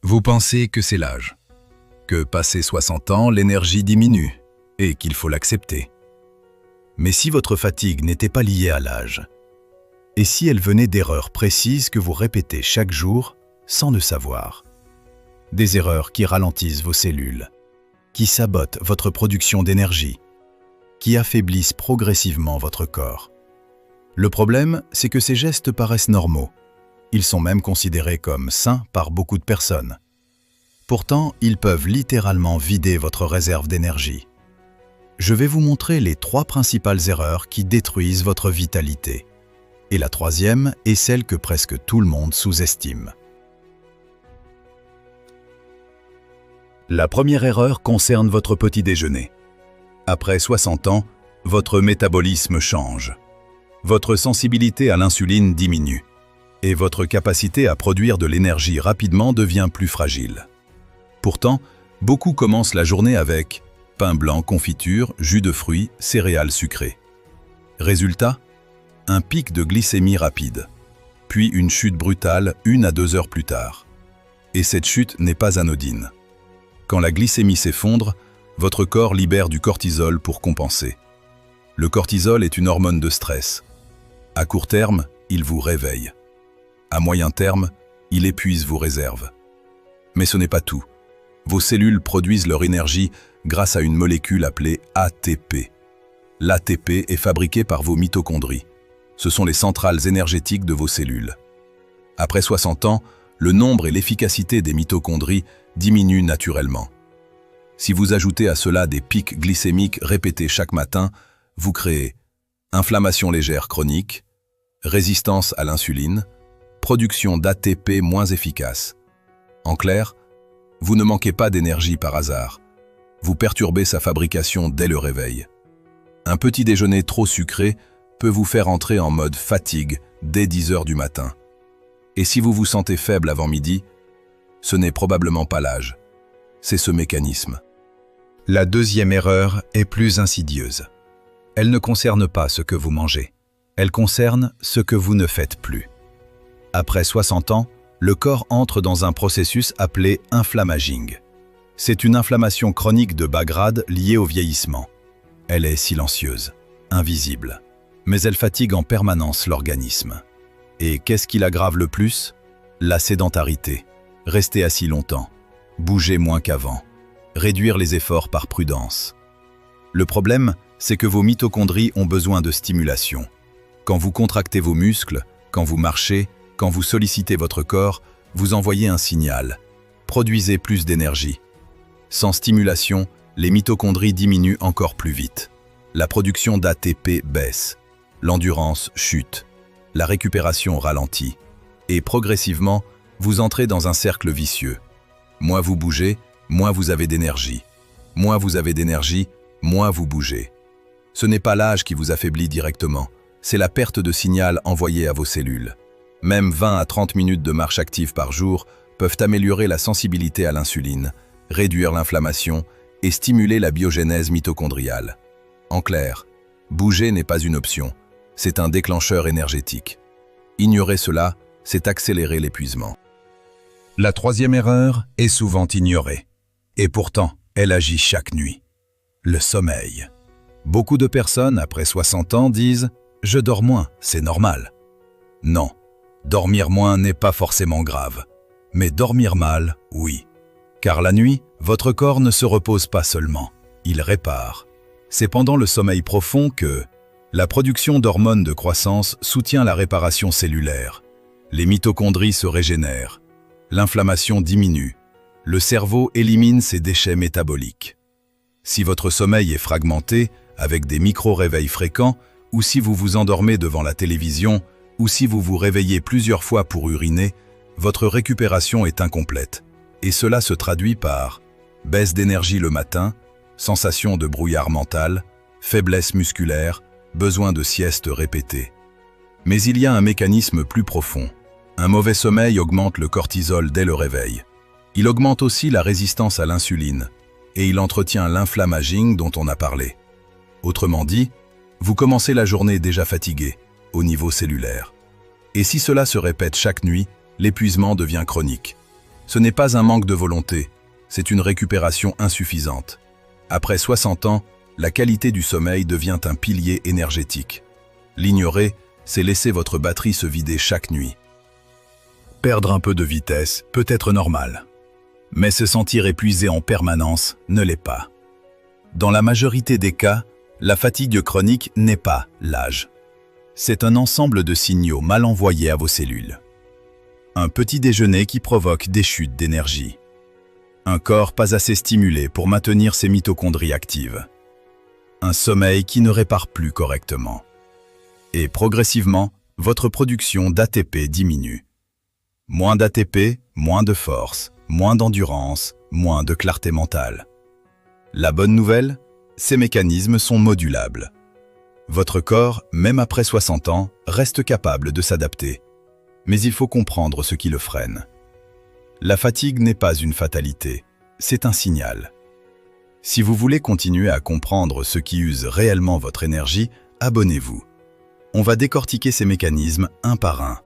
Vous pensez que c'est l'âge, que passé 60 ans, l'énergie diminue et qu'il faut l'accepter. Mais si votre fatigue n'était pas liée à l'âge, et si elle venait d'erreurs précises que vous répétez chaque jour sans le savoir, des erreurs qui ralentissent vos cellules, qui sabotent votre production d'énergie, qui affaiblissent progressivement votre corps. Le problème, c'est que ces gestes paraissent normaux. Ils sont même considérés comme sains par beaucoup de personnes. Pourtant, ils peuvent littéralement vider votre réserve d'énergie. Je vais vous montrer les 3 principales erreurs qui détruisent votre vitalité. Et la 3e est celle que presque tout le monde sous-estime. La première erreur concerne votre petit déjeuner. Après 60 ans, votre métabolisme change. Votre sensibilité à l'insuline diminue et votre capacité à produire de l'énergie rapidement devient plus fragile. Pourtant, beaucoup commencent la journée avec pain blanc, confiture, jus de fruits, céréales sucrées. Résultat, un pic de glycémie rapide, puis une chute brutale 1 à 2 heures plus tard. Et cette chute n'est pas anodine. Quand la glycémie s'effondre, votre corps libère du cortisol pour compenser. Le cortisol est une hormone de stress. À court terme, il vous réveille. À moyen terme, il épuise vos réserves. Mais ce n'est pas tout. Vos cellules produisent leur énergie grâce à une molécule appelée ATP. L'ATP est fabriqué par vos mitochondries. Ce sont les centrales énergétiques de vos cellules. Après 60 ans, le nombre et l'efficacité des mitochondries diminuent naturellement. Si vous ajoutez à cela des pics glycémiques répétés chaque matin, vous créez inflammation légère chronique, résistance à l'insuline, production d'ATP moins efficace. En clair, vous ne manquez pas d'énergie par hasard. Vous perturbez sa fabrication dès le réveil. Un petit déjeuner trop sucré peut vous faire entrer en mode fatigue dès 10 heures du matin. Et si vous vous sentez faible avant midi, ce n'est probablement pas l'âge. C'est ce mécanisme. La 2e erreur est plus insidieuse. Elle ne concerne pas ce que vous mangez. Elle concerne ce que vous ne faites plus. Après 60 ans, le corps entre dans un processus appelé inflammaging. C'est une inflammation chronique de bas grade liée au vieillissement. Elle est silencieuse, invisible, mais elle fatigue en permanence l'organisme. Et qu'est-ce qui l'aggrave le plus? La sédentarité. Rester assis longtemps, bouger moins qu'avant, réduire les efforts par prudence. Le problème, c'est que vos mitochondries ont besoin de stimulation. Quand vous contractez vos muscles, quand vous marchez, quand vous sollicitez votre corps, vous envoyez un signal. Produisez plus d'énergie. Sans stimulation, les mitochondries diminuent encore plus vite. La production d'ATP baisse. L'endurance chute. La récupération ralentit. Et progressivement, vous entrez dans un cercle vicieux. Moins vous bougez, moins vous avez d'énergie. Moins vous avez d'énergie, moins vous bougez. Ce n'est pas l'âge qui vous affaiblit directement, c'est la perte de signal envoyé à vos cellules. Même 20 à 30 minutes de marche active par jour peuvent améliorer la sensibilité à l'insuline, réduire l'inflammation et stimuler la biogénèse mitochondriale. En clair, bouger n'est pas une option, c'est un déclencheur énergétique. Ignorer cela, c'est accélérer l'épuisement. La 3e erreur est souvent ignorée. Et pourtant, elle agit chaque nuit. Le sommeil. Beaucoup de personnes, après 60 ans, disent « Je dors moins, c'est normal ». Non, dormir moins n'est pas forcément grave. Mais dormir mal, oui. Car la nuit, votre corps ne se repose pas seulement, il répare. C'est pendant le sommeil profond que la production d'hormones de croissance soutient la réparation cellulaire. Les mitochondries se régénèrent. L'inflammation diminue. Le cerveau élimine ses déchets métaboliques. Si votre sommeil est fragmenté, avec des micro-réveils fréquents, ou si vous vous endormez devant la télévision, ou si vous vous réveillez plusieurs fois pour uriner, votre récupération est incomplète. Et cela se traduit par baisse d'énergie le matin, sensation de brouillard mental, faiblesse musculaire, besoin de sieste répétée. Mais il y a un mécanisme plus profond. Un mauvais sommeil augmente le cortisol dès le réveil. Il augmente aussi la résistance à l'insuline et il entretient l'inflammaging dont on a parlé. Autrement dit, vous commencez la journée déjà fatigué, au niveau cellulaire. Et si cela se répète chaque nuit, l'épuisement devient chronique. Ce n'est pas un manque de volonté, c'est une récupération insuffisante. Après 60 ans, la qualité du sommeil devient un pilier énergétique. L'ignorer, c'est laisser votre batterie se vider chaque nuit. Perdre un peu de vitesse peut être normal, mais se sentir épuisé en permanence ne l'est pas. Dans la majorité des cas, la fatigue chronique n'est pas l'âge. C'est un ensemble de signaux mal envoyés à vos cellules. Un petit déjeuner qui provoque des chutes d'énergie. Un corps pas assez stimulé pour maintenir ses mitochondries actives. Un sommeil qui ne répare plus correctement. Et progressivement, votre production d'ATP diminue. Moins d'ATP, moins de force, moins d'endurance, moins de clarté mentale. La bonne nouvelle, ces mécanismes sont modulables. Votre corps, même après 60 ans, reste capable de s'adapter. Mais il faut comprendre ce qui le freine. La fatigue n'est pas une fatalité, c'est un signal. Si vous voulez continuer à comprendre ce qui use réellement votre énergie, abonnez-vous. On va décortiquer ces mécanismes un par un.